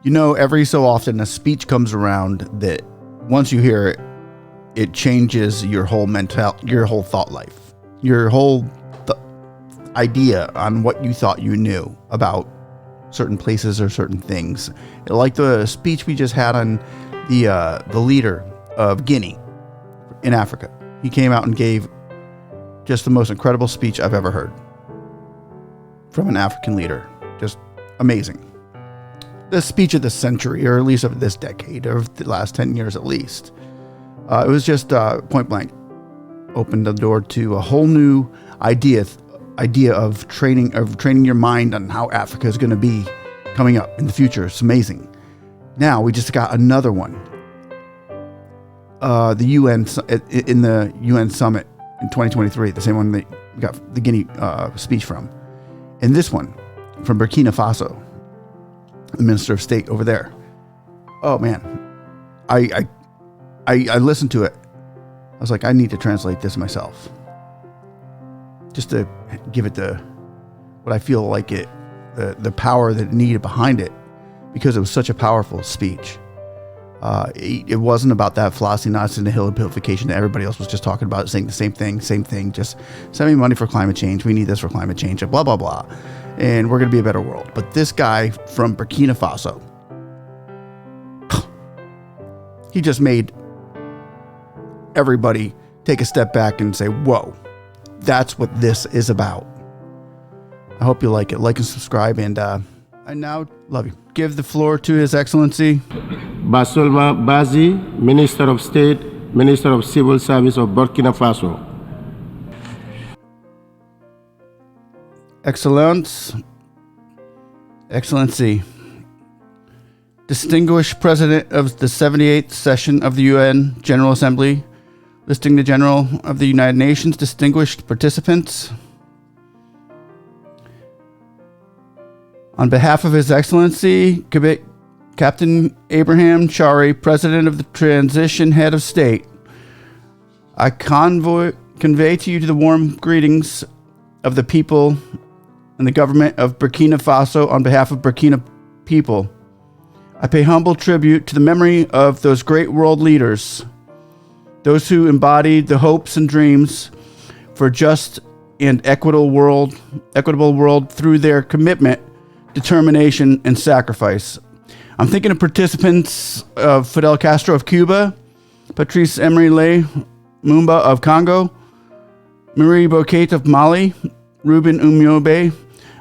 You know, every so often a speech comes around that once you hear it, it changes your whole thought life, your whole idea on what you thought you knew about certain places or certain things. Like the speech we just had on the leader of Guinea in Africa. He came out and gave just the most incredible speech I've ever heard from an African leader. Just amazing. The speech of the century, or at least of this decade, or the last 10 years at least. It was just point blank. Opened the door to a whole new idea of training your mind on how Africa is going to be coming up in the future. It's amazing. Now we just got another one. The UN in the UN summit in 2023, the same one that we got the Guinea speech from, and this one from Burkina Faso, the Minister of State over there. Oh man, I listened to it. I was like, I need to translate this myself, just to give it what I feel like the power that it needed behind it, because it was such a powerful speech. It wasn't about that flossy knots in the hillbillification that everybody else was just talking about, saying the same thing. Just send me money for climate change. We need this for climate change, blah, blah, blah. And we're going to be a better world. But this guy from Burkina Faso, he just made everybody take a step back and say, whoa, that's what this is about. I hope you like it. Like and subscribe. And I now love you. Give the floor to His Excellency Basolma Bazi, Minister of State, Minister of Civil Service of Burkina Faso. Excellency, distinguished President of the 78th session of the UN General Assembly, listing the General of the United Nations, distinguished participants. On behalf of His Excellency, Captain Abraham Chari, President of the Transition Head of State, I convey to you the warm greetings of the people and the government of Burkina Faso on behalf of Burkina people. I pay humble tribute to the memory of those great world leaders, those who embodied the hopes and dreams for a just and equitable world through their commitment, determination, and sacrifice. I'm thinking of participants of Fidel Castro of Cuba, Patrice Emery Lumumba of Congo, Marie Bocquet of Mali, Ruben Umyobe,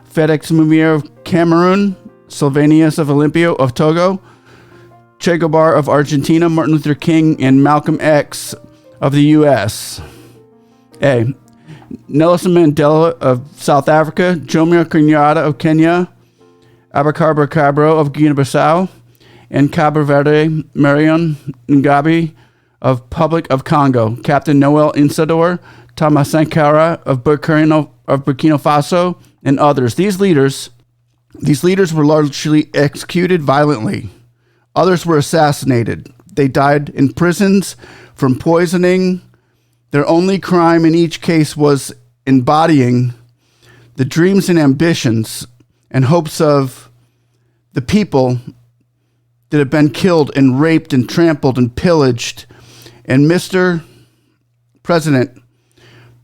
Felix Mumier of Cameroon, Sylvanus of Olympio of Togo, Che Guevara of Argentina, Martin Luther King, and Malcolm X of the U.S. Nelson Mandela of South Africa, Jomo Kenyatta of Kenya, Abubakar Cabro of Guinea-Bissau, and Cabo Verde, Marion Ngabi of Republic of Congo, Captain Noel Insador, Thomas Sankara of Burkina Faso, and others. These leaders were largely executed violently. Others were assassinated. They died in prisons from poisoning. Their only crime in each case was embodying the dreams and ambitions and hopes of the people that have been killed and raped and trampled and pillaged. And Mr. President,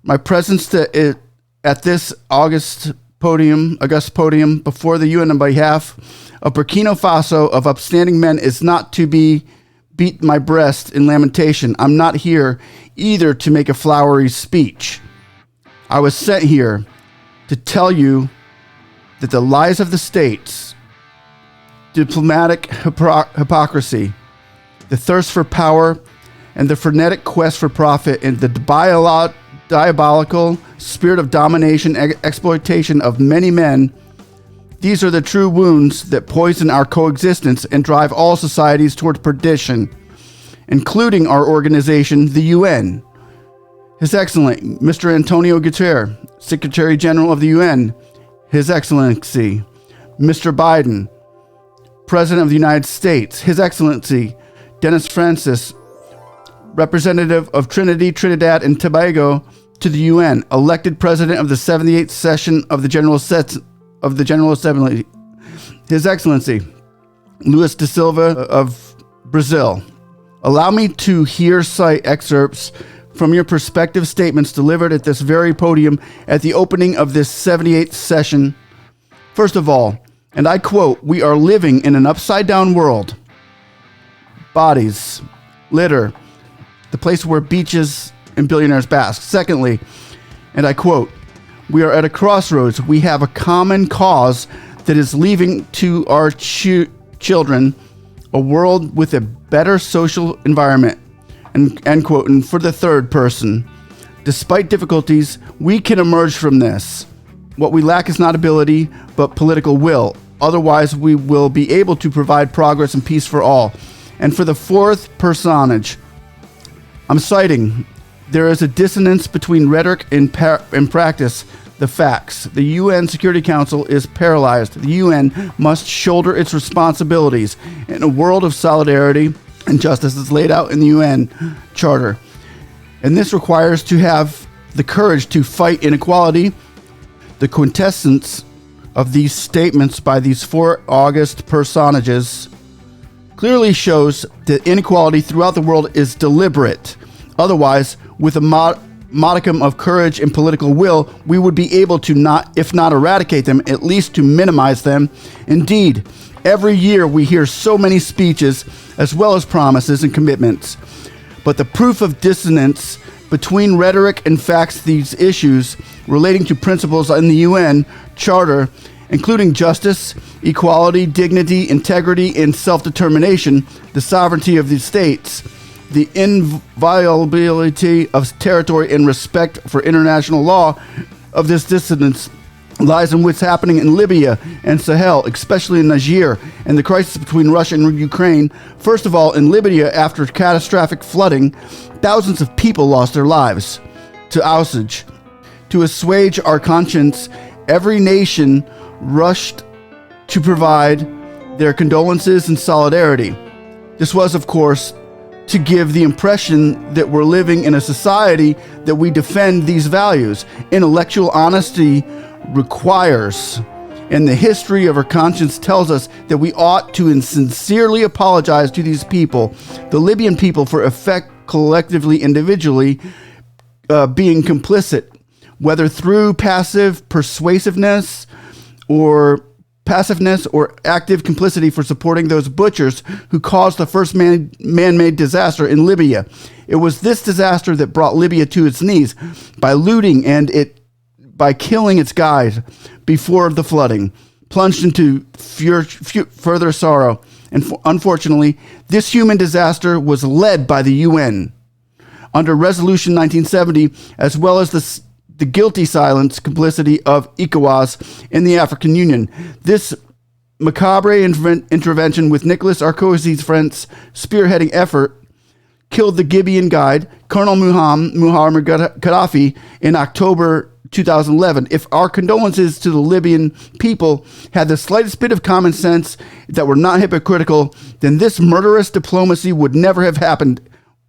my presence at this august podium before the UN on behalf of Burkina Faso of upstanding men is not to beat my breast in lamentation. I'm not here either to make a flowery speech. I was sent here to tell you that the lies of the states, diplomatic hypocrisy, the thirst for power, and the frenetic quest for profit, and the diabolical spirit of domination, exploitation of many men, these are the true wounds that poison our coexistence and drive all societies toward perdition, including our organization, the UN. His Excellency, Mr. Antonio Guterres, Secretary General of the UN, His Excellency, Mr. Biden, President of the United States, His Excellency, Dennis Francis, Representative of Trinidad and Tobago to the UN, elected President of the 78th session of the General Assembly, His Excellency, Luis da Silva of Brazil. Allow me to cite excerpts from your perspective statements delivered at this very podium at the opening of this 78th session. First of all, and I quote, "We are living in an upside-down world. Bodies, litter, the place where beaches and billionaires bask." Secondly, and I quote, "We are at a crossroads. We have a common cause that is leaving to our children a world with a better social environment." And end quote. And for the third person, "Despite difficulties, we can emerge from this. What we lack is not ability, but political will. Otherwise, we will be able to provide progress and peace for all." And for the fourth personage, I'm citing, "There is a dissonance between rhetoric and practice. The facts. The UN Security Council is paralyzed. The UN must shoulder its responsibilities in a world of solidarity and justice as laid out in the UN Charter. And this requires to have the courage to fight inequality." The quintessence of these statements by these four august personages clearly shows that inequality throughout the world is deliberate. Otherwise, with a modicum of courage and political will, we would be able to if not eradicate them, at least to minimize them. Indeed, every year we hear so many speeches as well as promises and commitments. But the proof of dissonance between rhetoric and facts, these issues relating to principles in the UN Charter, including justice, equality, dignity, integrity, and self-determination, the sovereignty of the states, the inviolability of territory, and respect for international law, of this dissonance lies in what's happening in Libya and Sahel, especially in Niger, and the crisis between Russia and Ukraine. First of all, in Libya, after catastrophic flooding, thousands of people lost their lives to Osage. To assuage our conscience, every nation rushed to provide their condolences and solidarity. This was, of course, to give the impression that we're living in a society that we defend these values. Intellectual honesty requires, and the history of our conscience tells us, that we ought to sincerely apologize to these people, the Libyan people, for collectively, individually being complicit, whether through passiveness or active complicity for supporting those butchers who caused the first man-made disaster in Libya. It was this disaster that brought Libya to its knees by looting and by killing its guides before the flooding, plunged into further sorrow. And unfortunately, this human disaster was led by the UN under Resolution 1970, as well as the guilty silence complicity of ECOWAS in the African Union. This macabre intervention with Nicolas Sarkozy's French spearheading effort killed the Libyan guide, Colonel Muammar Gaddafi, in October 2011. If our condolences to the Libyan people had the slightest bit of common sense that were not hypocritical, then this murderous diplomacy would never have happened.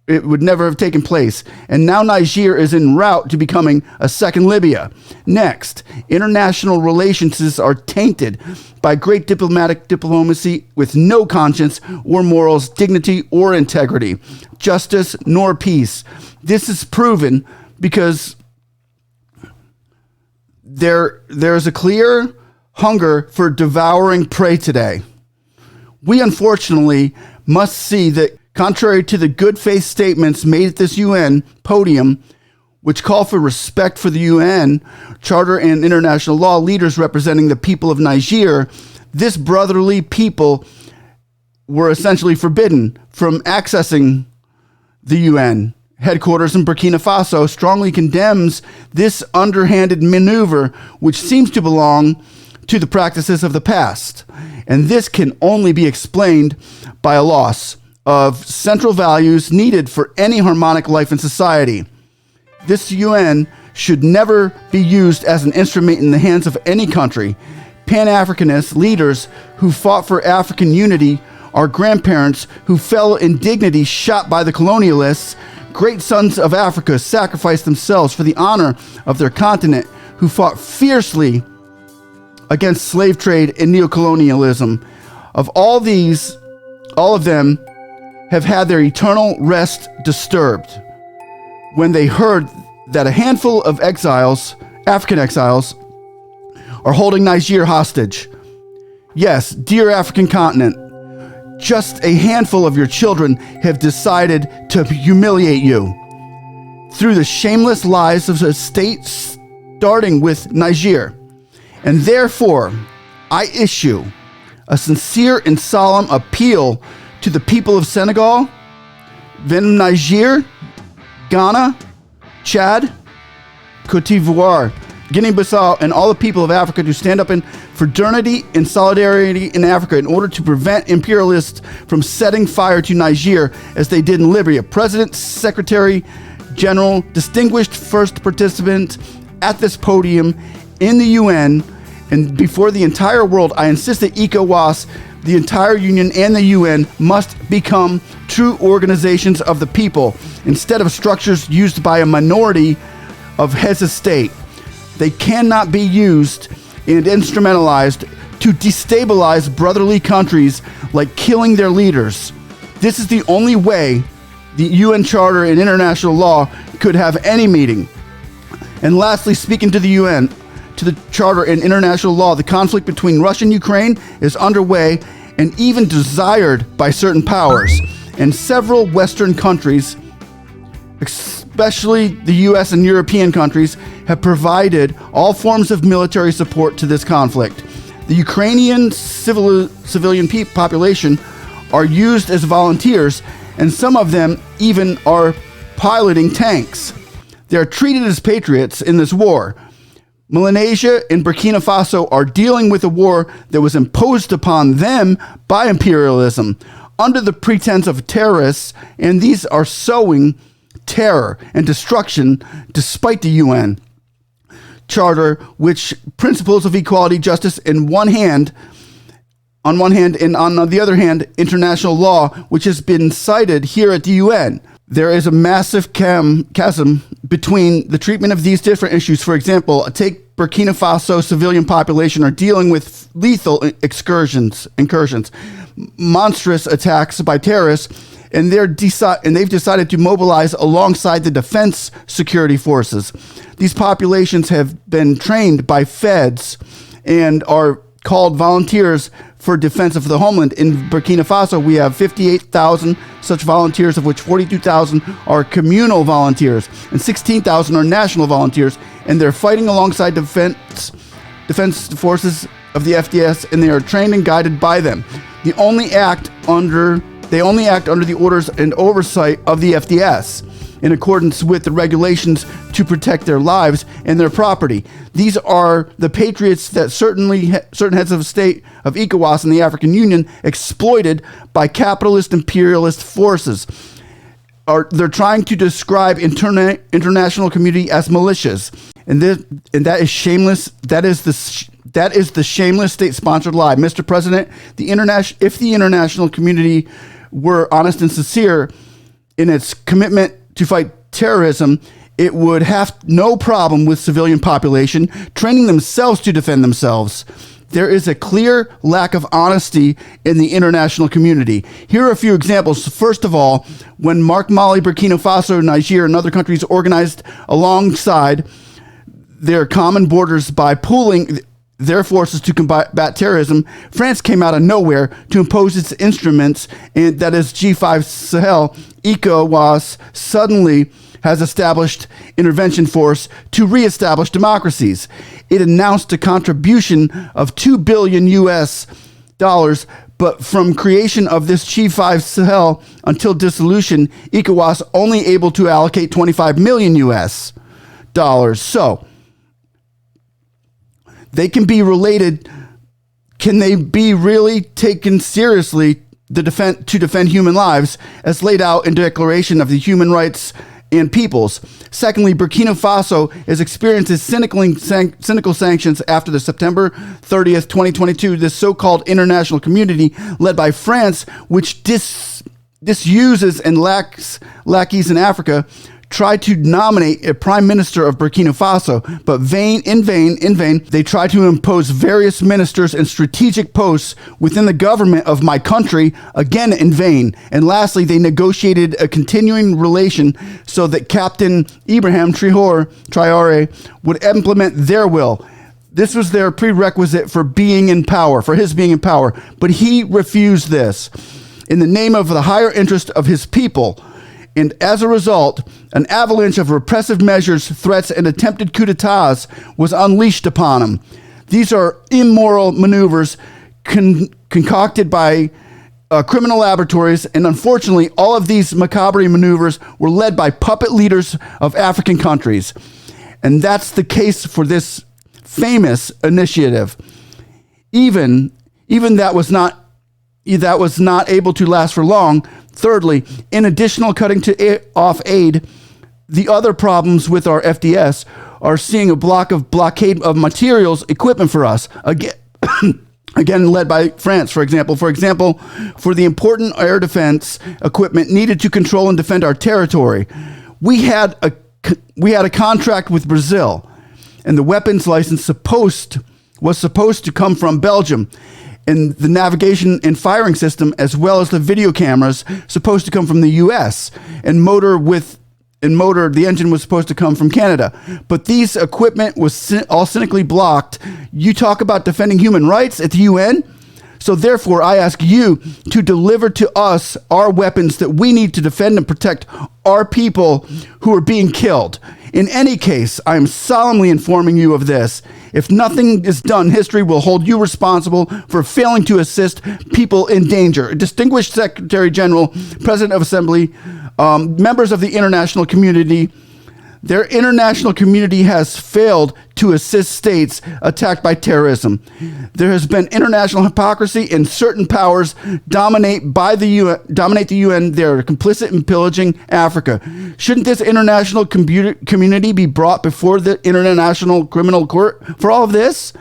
It would never have taken place. And now Niger is en route to becoming a second Libya. Next, international relations are tainted by great diplomacy with no conscience or morals, dignity or integrity, justice nor peace. This is proven because there's a clear hunger for devouring prey today. We unfortunately must see that, contrary to the good faith statements made at this UN podium, which call for respect for the UN Charter and international law, leaders representing the people of Niger, this brotherly people were essentially forbidden from accessing the UN headquarters in Burkina Faso, strongly condemns this underhanded maneuver, which seems to belong to the practices of the past. And this can only be explained by a loss of central values needed for any harmonic life in society. This UN should never be used as an instrument in the hands of any country. Pan-Africanist leaders who fought for African unity, our grandparents who fell in dignity shot by the colonialists, great sons of Africa sacrificed themselves for the honor of their continent, who fought fiercely against slave trade and neocolonialism. Of all of them have had their eternal rest disturbed when they heard that a handful of African exiles, are holding Niger hostage. Yes, dear African continent, just a handful of your children have decided to humiliate you through the shameless lies of the state, starting with Niger. And therefore, I issue a sincere and solemn appeal to the people of Senegal, then Niger, Ghana, Chad, Cote d'Ivoire, Guinea-Bissau, and all the people of Africa to stand up in fraternity and solidarity in Africa in order to prevent imperialists from setting fire to Niger as they did in Libya. President, Secretary General, distinguished first participant at this podium in the UN and before the entire world, I insist that ECOWAS, the entire Union, and the UN must become true organizations of the people instead of structures used by a minority of heads of state. They cannot be used and instrumentalized to destabilize brotherly countries like killing their leaders. This is the only way the UN Charter and international law could have any meaning. And lastly, speaking to the UN, to the Charter and international law, the conflict between Russia and Ukraine is underway and even desired by certain powers. And several Western countries, especially the US and European countries, have provided all forms of military support to this conflict. The Ukrainian civilian population are used as volunteers, and some of them even are piloting tanks. They are treated as patriots in this war. Melanesia and Burkina Faso are dealing with a war that was imposed upon them by imperialism under the pretense of terrorists, and these are sowing terror and destruction despite the UN Charter, which principles of equality, justice on one hand, and on the other hand, international law, which has been cited here at the UN. There is a massive chasm between the treatment of these different issues. For example, take Burkina Faso civilian population are dealing with lethal incursions, monstrous attacks by terrorists, and they've decided to mobilize alongside the defense security forces. These populations have been trained by feds and are called volunteers for defense of the homeland. In Burkina Faso, we have 58,000 such volunteers, of which 42,000 are communal volunteers and 16,000 are national volunteers, and they're fighting alongside defense forces of the FDS, and they are trained and guided by them. They only act under the orders and oversight of the FDS in accordance with the regulations to protect their lives and their property. These are the patriots that certain heads of state of ECOWAS and the African Union exploited by capitalist imperialist forces. They're trying to describe international community as militias, and that is shameless. That is the shameless state-sponsored lie, Mr. President. If the international community were honest and sincere in its commitment to fight terrorism, it would have no problem with civilian population training themselves to defend themselves. There is a clear lack of honesty in the international community. Here are a few examples. First of all, when Mali, Burkina Faso, Niger, and other countries organized alongside their common borders by pooling their forces to combat terrorism, France came out of nowhere to impose its instruments, and that is G5 Sahel. ECOWAS suddenly has established intervention force to reestablish democracies. It announced a contribution of $2 billion US, but from creation of this G5 Sahel until dissolution, ECOWAS only able to allocate $25 million US. So, they can be related. Can they be really taken seriously to defend human lives as laid out in the Declaration of the Human Rights and Peoples? Secondly, Burkina Faso has experienced cynical sanctions after the September 30th, 2022. This so-called international community led by France, which disuses and lackeys in Africa, tried to nominate a prime minister of Burkina Faso, but in vain, they tried to impose various ministers and strategic posts within the government of my country, again in vain. And lastly, they negotiated a continuing relation so that Captain Ibrahim Traore would implement their will. This was their prerequisite for being in power, for his being in power. But he refused this in the name of the higher interest of his people. And as a result, an avalanche of repressive measures, threats, and attempted coups d'etats was unleashed upon him. These are immoral maneuvers concocted by criminal laboratories, and unfortunately, all of these macabre maneuvers were led by puppet leaders of African countries. And that's the case for this famous initiative. Even that was not able to last for long. Thirdly, in additional cutting off aid, the other problems with our FDS are seeing a blockade of materials, equipment for us. Again, led by France, for example. For example, for the important air defense equipment needed to control and defend our territory, we had a contract with Brazil, and the weapons license was supposed to come from Belgium. And the navigation and firing system, as well as the video cameras, supposed to come from the U.S. And the engine was supposed to come from Canada. But these equipment was all cynically blocked. You talk about defending human rights at the UN? So therefore, I ask you to deliver to us our weapons that we need to defend and protect our people who are being killed. In any case, I am solemnly informing you of this. If nothing is done, history will hold you responsible for failing to assist people in danger. Distinguished Secretary General, President of Assembly, members of the international community, their international community has failed to assist states attacked by terrorism. There has been international hypocrisy, and certain powers dominate the UN. They are complicit in pillaging Africa. Shouldn't this international community be brought before the International Criminal Court for all of this?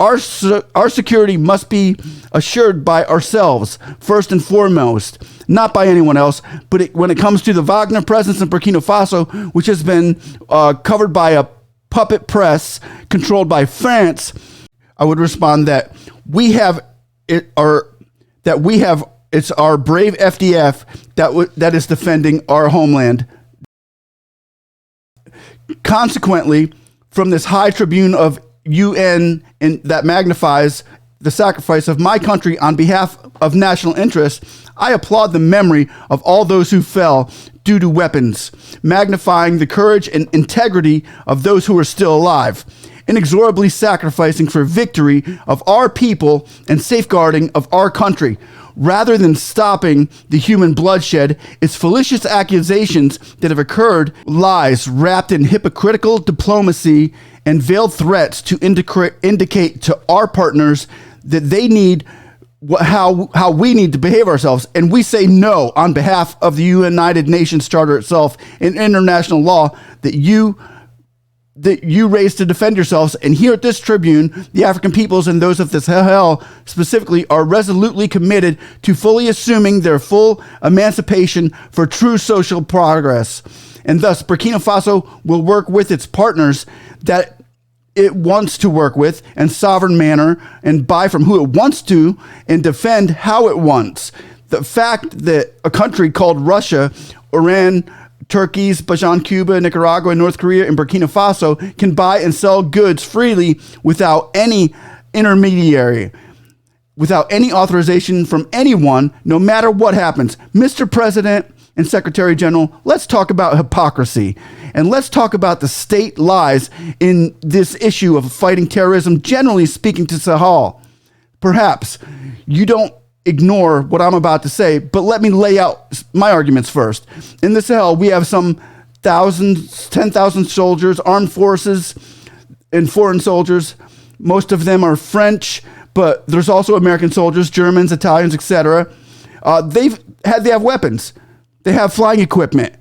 Our security must be assured by ourselves, first and foremost, not by anyone else. But when it comes to the Wagner presence in Burkina Faso, which has been covered by a puppet press controlled by France, I would respond that it's our brave FDF that is defending our homeland. Consequently, from this high tribune of UN that magnifies the sacrifice of my country on behalf of national interest, I applaud the memory of all those who fell due to weapons, magnifying the courage and integrity of those who are still alive, inexorably sacrificing for victory of our people and safeguarding of our country. Rather than stopping the human bloodshed, its fallacious accusations that have occurred, lies wrapped in hypocritical diplomacy and veiled threats to indicate to our partners that they need how we need to behave ourselves. And we say no on behalf of the United Nations Charter itself and international law that you raised to defend yourselves. And here at this tribune, the African peoples and those of the Sahel specifically are resolutely committed to fully assuming their full emancipation for true social progress. And thus, Burkina Faso will work with its partners that it wants to work with in sovereign manner and buy from who it wants to and defend how it wants. The fact that a country called Russia, Iran, Turkey, Azerbaijan, Cuba, Nicaragua, North Korea, and Burkina Faso can buy and sell goods freely without any intermediary, without any authorization from anyone, no matter what happens. Mr. President and Secretary General, let's talk about hypocrisy. And let's talk about the state lies in this issue of fighting terrorism, generally speaking, to Sahel. Perhaps you don't ignore what I'm about to say, but let me lay out my arguments first. In the Sahel, we have some 10,000 soldiers, armed forces, and foreign soldiers. Most of them are French, but there's also American soldiers, Germans, Italians, etc. They have weapons. They have flying equipment.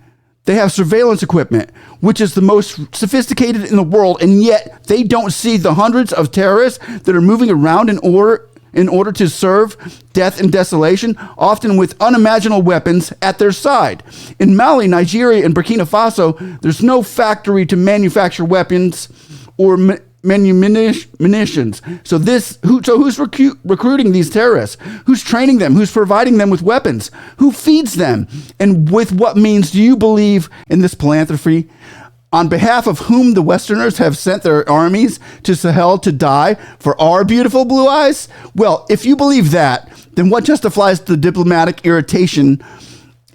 They have surveillance equipment, which is the most sophisticated in the world, and yet they don't see the hundreds of terrorists that are moving around in in order to serve death and desolation, often with unimaginable weapons at their side. In Mali, Nigeria, and Burkina Faso, there's no factory to manufacture weapons or munitions. So who's recruiting these terrorists? Who's training them? Who's providing them with weapons? Who feeds them? And with what means do you believe in this philanthropy? On behalf of whom the Westerners have sent their armies to Sahel to die for our beautiful blue eyes? Well, if you believe that, then what justifies the diplomatic irritation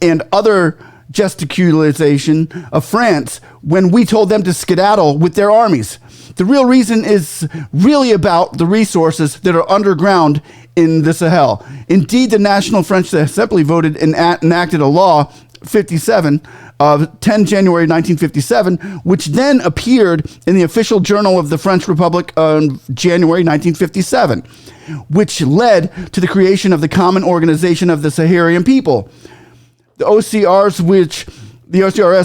and other gesticulation of France when we told them to skedaddle with their armies? The real reason is really about the resources that are underground in the Sahel. Indeed, the National French Assembly voted and enacted a law 57 of 10 January 1957, which then appeared in the official journal of the French Republic on January 1957, which led to the creation of the Common Organization of the Saharian People. The OCRs,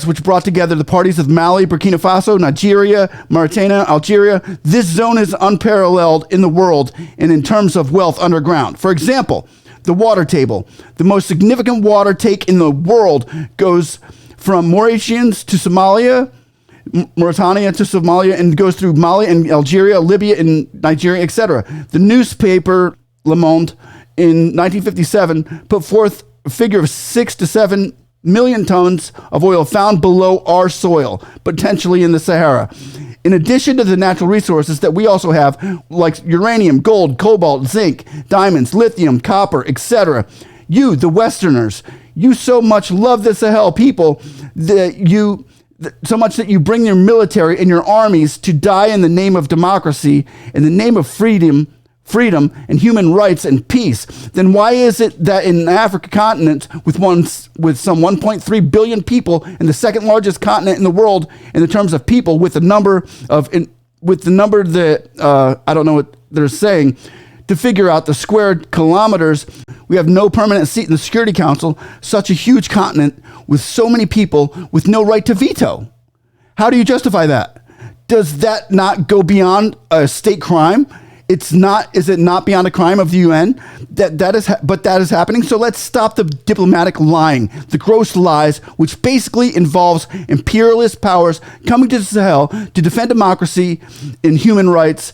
which brought together the parties of Mali, Burkina Faso, Nigeria, Mauritania, Algeria. This zone is unparalleled in the world and in terms of wealth underground. For example, the water table. The most significant water take in the world goes from Mauritians to Somalia, Mauritania to Somalia, and goes through Mali and Algeria, Libya and Nigeria, etc. The newspaper Le Monde in 1957 put forth a figure of 6 to 7 million tons of oil found below our soil, potentially in the Sahara. In addition to the natural resources that we also have, like uranium, gold, cobalt, zinc, diamonds, lithium, copper, etc. You, the Westerners, you so much love the Sahel people so much that you bring your military and your armies to die in the name of democracy, in the name of freedom and human rights and peace. Then why is it that in the African continent, with some 1.3 billion people, and the second largest continent in the world in the terms of people, with the number that I don't know what they're saying to figure out the squared kilometers, we have no permanent seat in the Security Council, such a huge continent with so many people with no right to veto? How do you justify that? Does that not go beyond a state crime? Is it not beyond a crime of the UN? That is happening. So let's stop the diplomatic lying, the gross lies, which basically involves imperialist powers coming to the Sahel to defend democracy and human rights.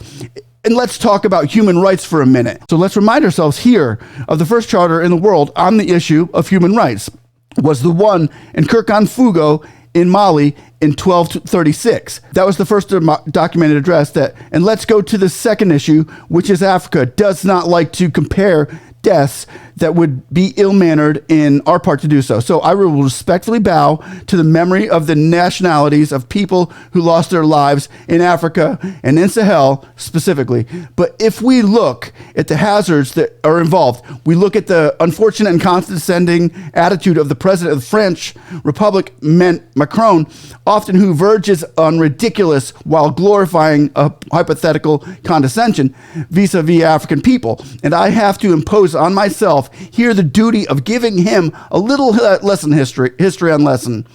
And let's talk about human rights for a minute. So let's remind ourselves here of the first charter in the world on the issue of human rights was the one in Kirkan-Fugo in Mali in 1236. That was the first documented address and let's go to the second issue, which is Africa does not like to compare deaths that would be ill-mannered in our part to do so. So I will respectfully bow to the memory of the nationalities of people who lost their lives in Africa and in Sahel specifically. But if we look at the hazards that are involved, we look at the unfortunate and condescending attitude of the president of the French Republic, Macron, often who verges on ridiculous while glorifying a hypothetical condescension vis-a-vis African people. And I have to impose on myself here the duty of giving him a little history lesson,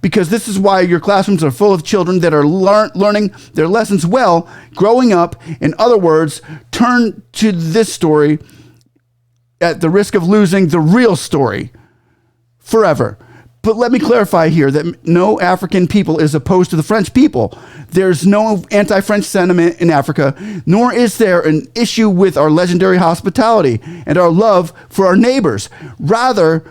because this is why your classrooms are full of children that are learning their lessons well, growing up. In other words, turn to this story at the risk of losing the real story forever. But let me clarify here that no African people is opposed to the French people. There's no anti-French sentiment in Africa, nor is there an issue with our legendary hospitality and our love for our neighbors. Rather,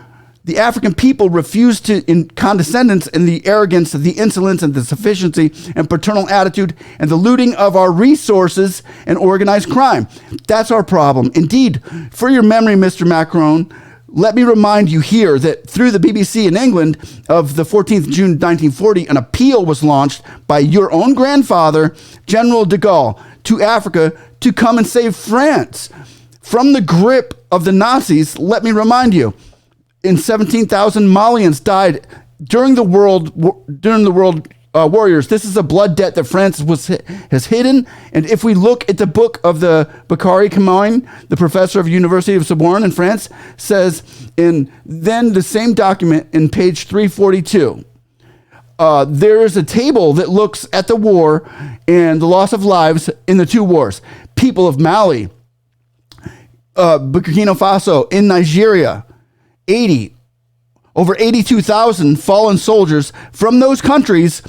the African people refuse to, in condescendence and the arrogance, the insolence and the sufficiency and paternal attitude and the looting of our resources and organized crime. That's our problem. Indeed, for your memory, Mr. Macron, let me remind you here that through the BBC in England of the 14th June 1940, an appeal was launched by your own grandfather, General de Gaulle, to Africa to come and save France from the grip of the Nazis. Let me remind you, 17,000 Malians died during the World Warriors. This is a blood debt that France has hidden. And if we look at the book of the Bakary Camoin, the professor of University of Sorbonne in France, says in then the same document in page 342, there is a table that looks at the war and the loss of lives in the two wars. People of Mali, Burkina Faso, in Nigeria, over 82,000 fallen soldiers from those countries.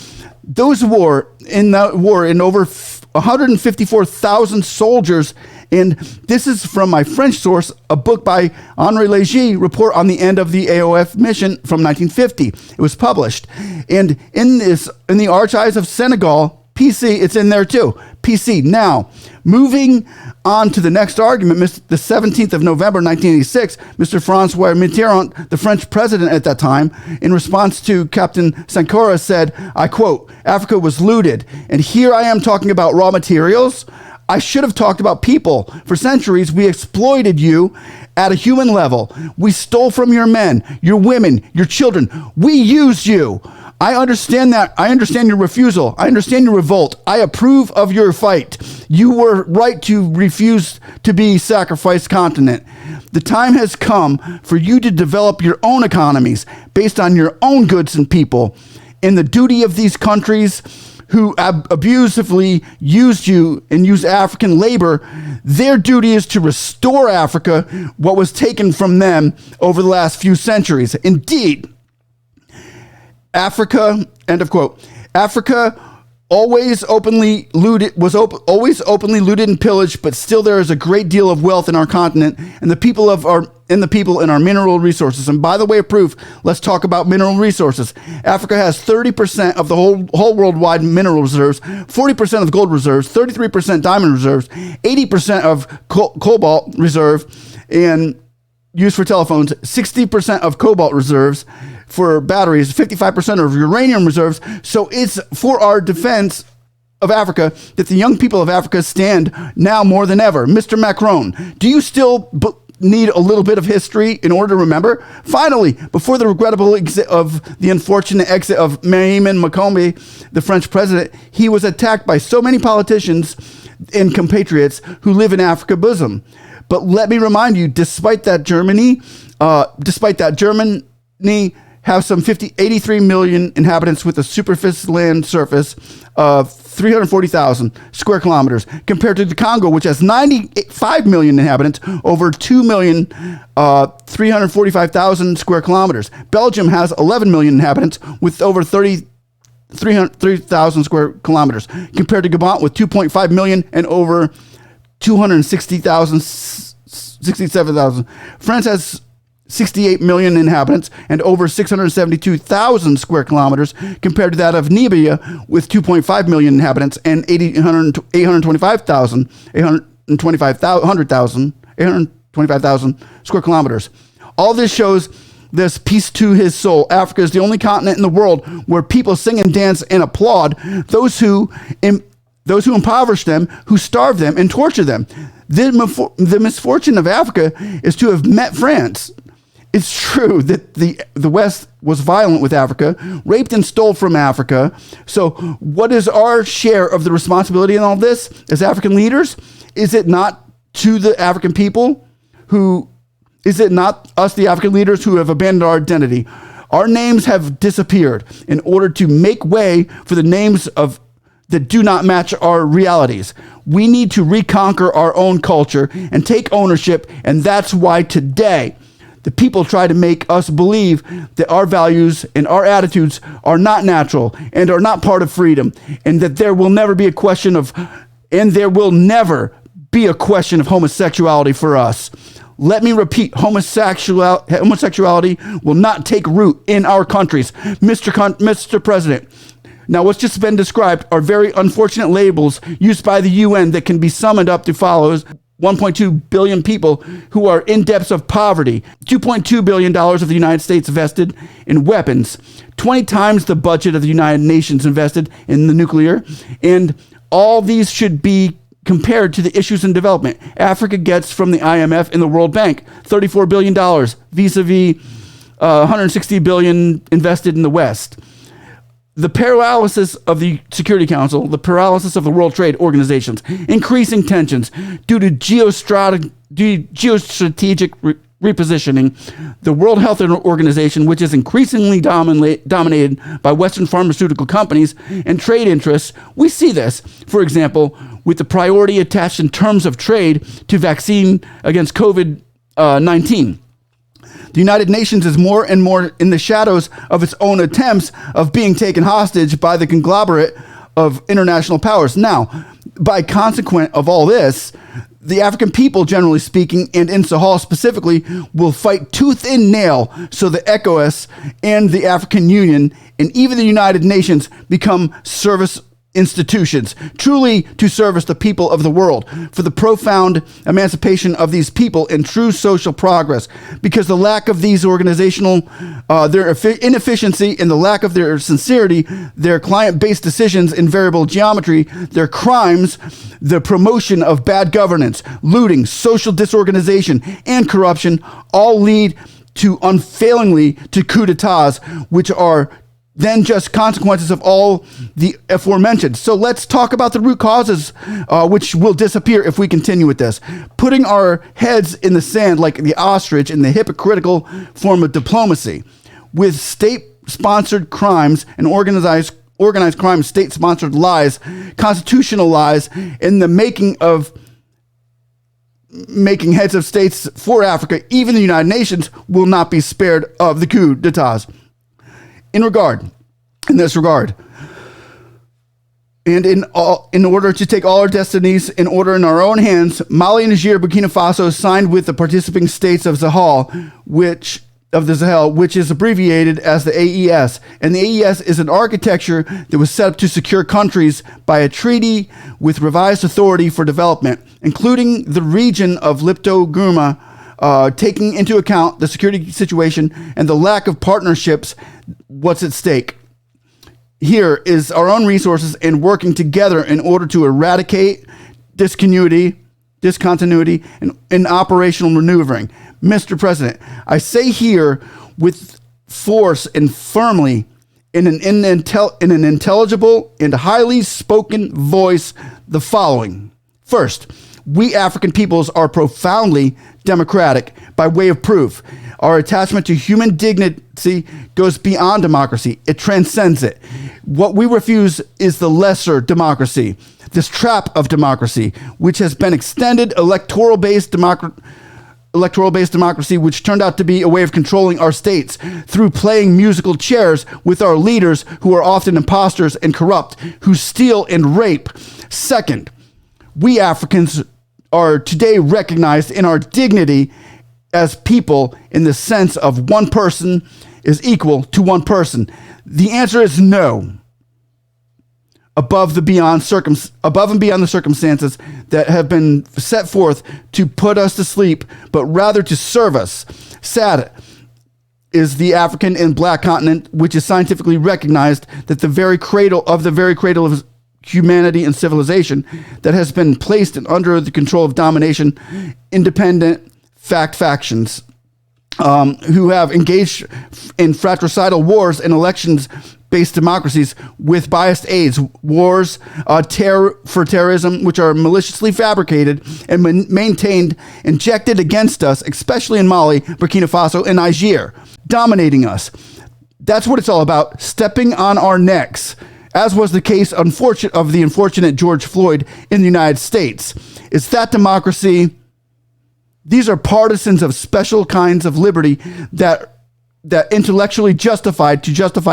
Those war in over 154,000 soldiers. And this is from my French source, a book by Henri Léger, Report on the End of the AOF Mission from 1950. It was published. And in the Archives of Senegal, PC, it's in there too. PC. Now, moving on to the next argument, the 17th of November, 1986, Mr. François Mitterrand, the French president at that time, in response to Captain Sankara said, I quote, Africa was looted, and here I am talking about raw materials. I should have talked about people. For centuries, we exploited you at a human level. We stole from your men, your women, your children. We used you. I understand that. I understand your refusal. I understand your revolt. I approve of your fight. You were right to refuse to be sacrificed continent. The time has come for you to develop your own economies based on your own goods and people. And the duty of these countries who abusively used you and used African labor, their duty is to restore Africa what was taken from them over the last few centuries. Indeed, Africa, end of quote, Africa always openly looted, always openly looted and pillaged, but still there is a great deal of wealth in our continent and the people in our mineral resources. And by the way of proof, let's talk about mineral resources. Africa has 30% of the whole worldwide mineral reserves, 40% of gold reserves, 33% diamond reserves, 80% of cobalt reserve and used for telephones, 60% of cobalt reserves for batteries, 55% of uranium reserves. So it's for our defense of Africa that the young people of Africa stand now more than ever. Mr. Macron, do you still need a little bit of history in order to remember? Finally, before the regrettable exit of the unfortunate exit of Mahiman Makombe, the French president, he was attacked by so many politicians and compatriots who live in Africa bosom. But let me remind you, despite that Germany have some 83 million inhabitants with a superficial land surface of 340,000 square kilometers, compared to the Congo, which has 95 million inhabitants, over 2,345,000 square kilometers. Belgium has 11 million inhabitants with over 3,000 square kilometers, compared to Gabon with 2.5 million and over 67,000. France has 68 million inhabitants and over 672,000 square kilometers, compared to that of Namibia with 2.5 million inhabitants and 825,000 square kilometers. All this shows this peace to his soul. Africa is the only continent in the world where people sing and dance and applaud those who impoverish them, who starve them and torture them. The misfortune of Africa is to have met France. It's true that the West was violent with Africa, raped and stole from Africa. So what is our share of the responsibility in all this as African leaders? Is it not to the African people is it not us, the African leaders, who have abandoned our identity? Our names have disappeared in order to make way for the names that do not match our realities. We need to reconquer our own culture and take ownership, and that's why today the people try to make us believe that our values and our attitudes are not natural and are not part of freedom, and that there will never be a question of homosexuality for us. Let me repeat, homosexuality will not take root in our countries. Mr. President, now what's just been described are very unfortunate labels used by the UN that can be summed up to follows: 1.2 billion people who are in depths of poverty, $2.2 billion of the United States invested in weapons, 20 times the budget of the United Nations invested in the nuclear, and all these should be compared to the issues in development Africa gets from the IMF and the World Bank, $34 billion vis-a-vis $160 billion invested in the West. The paralysis of the Security Council, the paralysis of the World Trade Organizations, increasing tensions due to geostrategic repositioning, the World Health Organization, which is increasingly dominated by Western pharmaceutical companies and trade interests. We see this, for example, with the priority attached in terms of trade to vaccine against COVID-19. The United Nations is more and more in the shadows of its own attempts of being taken hostage by the conglomerate of international powers. Now, by consequent of all this, the African people, generally speaking, and in Sahel specifically, will fight tooth and nail so the ECOWAS and the African Union and even the United Nations become service institutions, truly to service the people of the world, for the profound emancipation of these people and true social progress, because the lack of these organizational, their inefficiency and the lack of their sincerity, their client-based decisions in variable geometry, their crimes, the promotion of bad governance, looting, social disorganization, and corruption all lead to unfailingly to coups d'etats, which are then just consequences of all the aforementioned. So let's talk about the root causes, which will disappear if we continue with this. Putting our heads in the sand like the ostrich in the hypocritical form of diplomacy. With state-sponsored crimes and organized crime, state-sponsored lies, constitutional lies, in the making heads of states for Africa, even the United Nations will not be spared of the coups d'etats. In this regard, and in order to take all our destinies in order in our own hands, Mali, Niger, Burkina Faso signed with the participating states of Sahel, which is abbreviated as the AES. And the AES is an architecture that was set up to secure countries by a treaty with revised authority for development, including the region of Lipto-Gurma, taking into account the security situation and the lack of partnerships. What's at stake here is our own resources and working together in order to eradicate discontinuity, and operational maneuvering. Mr. President, I say here with force and firmly in an intelligible and highly spoken voice the following. First, we African peoples are profoundly democratic by way of proof. Our attachment to human dignity goes beyond democracy. It transcends it. What we refuse is the lesser democracy, this trap of democracy, which has been extended electoral-based democracy, which turned out to be a way of controlling our states through playing musical chairs with our leaders who are often imposters and corrupt, who steal and rape. Second, we Africans are today recognized in our dignity as people in the sense of one person is equal to one person. The answer is no. Above and beyond the circumstances that have been set forth to put us to sleep, but rather to serve us. Sad is the African and Black continent, which is scientifically recognized that the very cradle of humanity and civilization that has been placed under the control of domination, independent factions who have engaged in fratricidal wars and elections-based democracies with biased aids, wars for terrorism, which are maliciously fabricated and maintained, injected against us, especially in Mali, Burkina Faso, and Niger, dominating us. That's what it's all about, stepping on our necks, as was the case of the unfortunate George Floyd in the United States. Is that democracy? These are partisans of special kinds of liberty that intellectually justify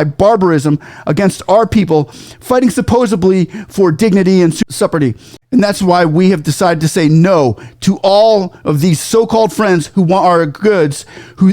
barbarism against our people, fighting supposedly for dignity and sovereignty. And that's why we have decided to say no to all of these so-called friends who want our goods,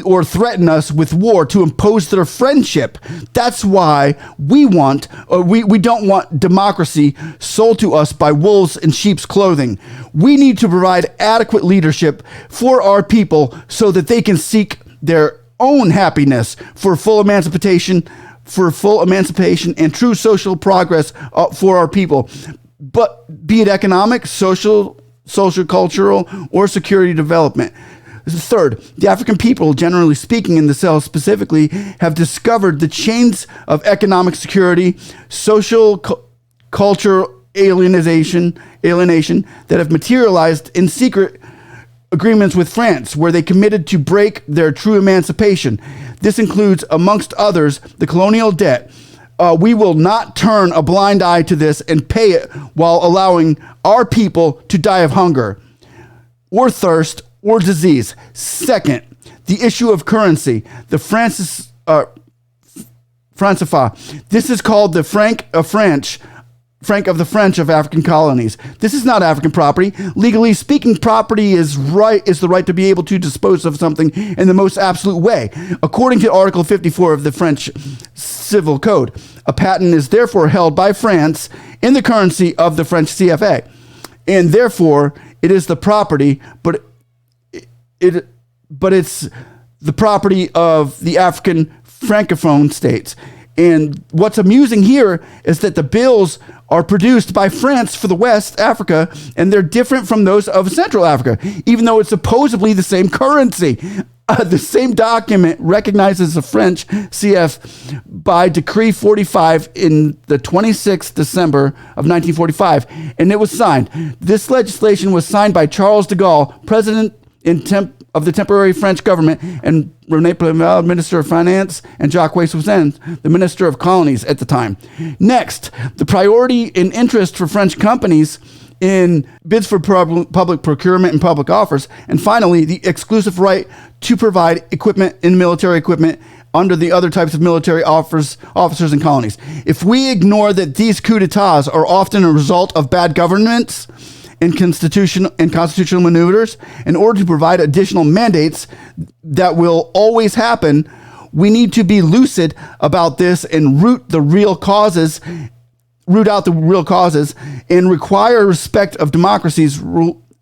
or threaten us with war to impose their friendship. That's why we don't want democracy sold to us by wolves in sheep's clothing. We need to provide adequate leadership for our people so that they can seek their own happiness for full emancipation and true social progress for our people. But be it economic, social, cultural, or security development. Third, the African people, generally speaking, in the Sahel specifically, have discovered the chains of economic security, social, cultural alienation that have materialized in secret agreements with France, where they committed to break their true emancipation. This includes, amongst others, the colonial debt, We will not turn a blind eye to this and pay it while allowing our people to die of hunger or thirst or disease. Second, the issue of currency. The Francifa. This is called the franc of the French of African colonies. This is not African property. Legally speaking, property is the right to be able to dispose of something in the most absolute way. According to Article 54 of the French Civil Code, a patent is therefore held by France in the currency of the French CFA, and therefore it is the property, but it's the property of the African francophone states. And what's amusing here is that the bills are produced by France for the West Africa, and they're different from those of Central Africa, even though it's supposedly the same currency. The same document recognizes the French CF by Decree 45 in the 26th December of 1945, and it was signed. This legislation was signed by Charles de Gaulle, President of the temporary French government, and René Plevel, Minister of Finance, and Jacques Soussan, the Minister of Colonies at the time. Next, the priority and interest for French companies in bids for public procurement and public offers. And finally, the exclusive right to provide equipment and military equipment under the other types of military officers and colonies. If we ignore that these coups d'etats are often a result of bad governance and constitutional maneuvers, in order to provide additional mandates that will always happen, we need to be lucid about this and root out the real causes and require respect of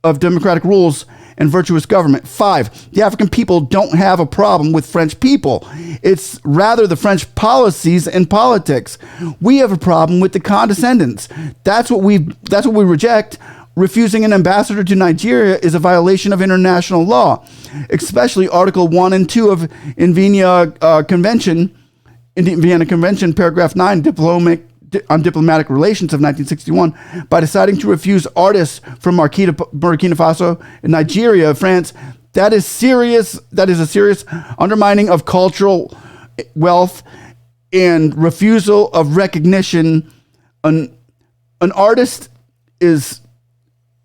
of democratic rules and virtuous government. 5, the African people don't have a problem with French people. It's rather the French policies and politics. We have a problem with the condescendence. That's what we reject. Refusing an ambassador to Nigeria is a violation of international law, especially Article 1 and 2 of Vienna Convention, paragraph 9, on diplomatic relations of 1961, by deciding to refuse artists from Burkina Faso and Nigeria, France. That is serious. That is a serious undermining of cultural wealth and refusal of recognition. An artist is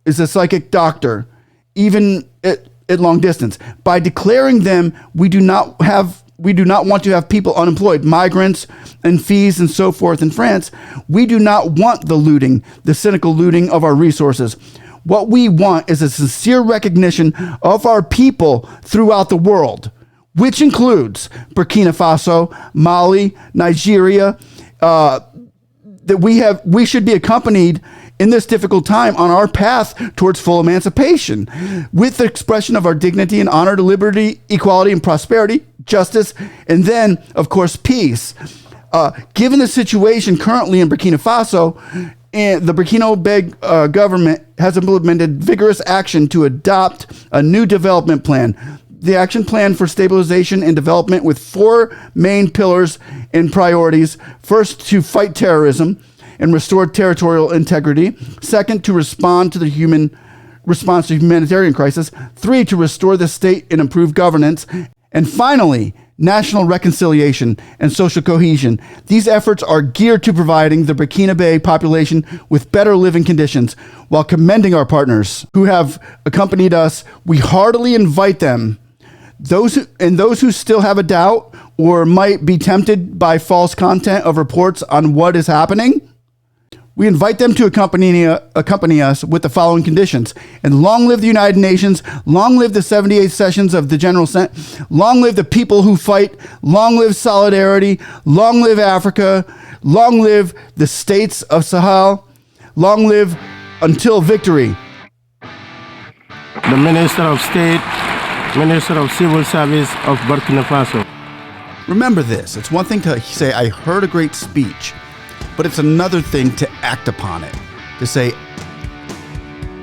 a psychic doctor, even at long distance. By declaring them, we do not want to have people unemployed, migrants and fees and so forth in France. We do not want the cynical looting of our resources. What we want is a sincere recognition of our people throughout the world, which includes Burkina Faso, Mali, Nigeria, that we should be accompanied in this difficult time on our path towards full emancipation, with the expression of our dignity and honor to liberty, equality, and prosperity, justice, and then, of course, peace. Given the situation currently in Burkina Faso, the Burkina government has implemented vigorous action to adopt a new development plan. The action plan for stabilization and development with 4 main pillars and priorities. First, to fight terrorism and restore territorial integrity. Second, to respond to humanitarian crisis. 3, to restore the state and improve governance. And finally, national reconciliation and social cohesion. These efforts are geared to providing the Burkina Faso population with better living conditions. While commending our partners who have accompanied us, we heartily invite them, those who still have a doubt or might be tempted by false content of reports on what is happening, we invite them to accompany us with the following conditions. And long live the United Nations, long live the 78 sessions of the General Assembly, long live the people who fight, long live solidarity, long live Africa, long live the states of Sahel, long live until victory. The Minister of State, Minister of Civil Service of Burkina Faso. Remember this, it's one thing to say, I heard a great speech, but it's another thing to act upon it, to say,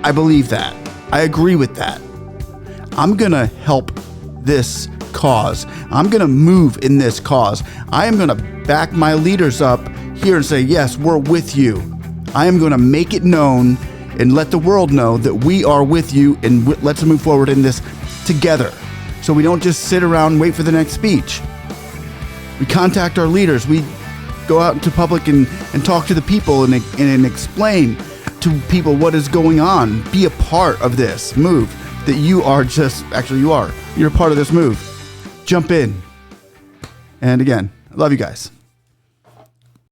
I believe that. I agree with that. I'm going to help this cause. I'm going to move in this cause. I am going to back my leaders up here and say, yes, we're with you. I am going to make it known and let the world know that we are with you, and let's move forward in this together. So we don't just sit around and wait for the next speech. We contact our leaders. We go out into public and talk to the people and explain to people what is going on. Be a part of this move that you're a part of this move. Jump in. And again, I love you guys.